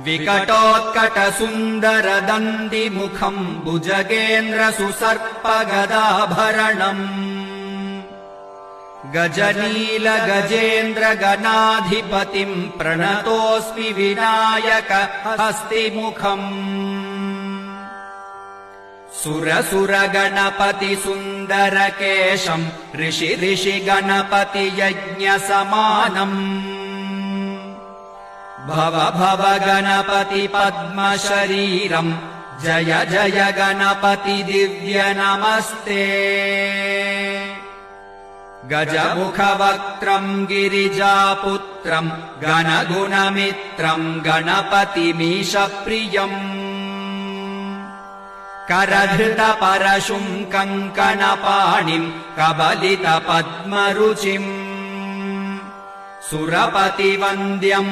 विकटोत्कटसुन्दरदन्तिमुखम् भुजगेन्द्रसुसर्पगदाभरणम् गजनीलगजेन्द्रगणाधिपतिम् प्रणतोऽस्मि विनायक हस्तिमुखम् सुरसुरगणपतिसुन्दरकेशम् ऋषि गणपतियज्ञसमानम् भव भव गणपति पद्मशरीरम् जय जय गणपति दिव्य नमस्ते गजमुखवक्त्रम् गिरिजापुत्रम् गणगुणमित्रम् गणपतिमीशप्रियम् करधृतपरशुम् कङ्कणपाणिम् कबलितपद्मरुचिम् सुरपतिवन्द्यम्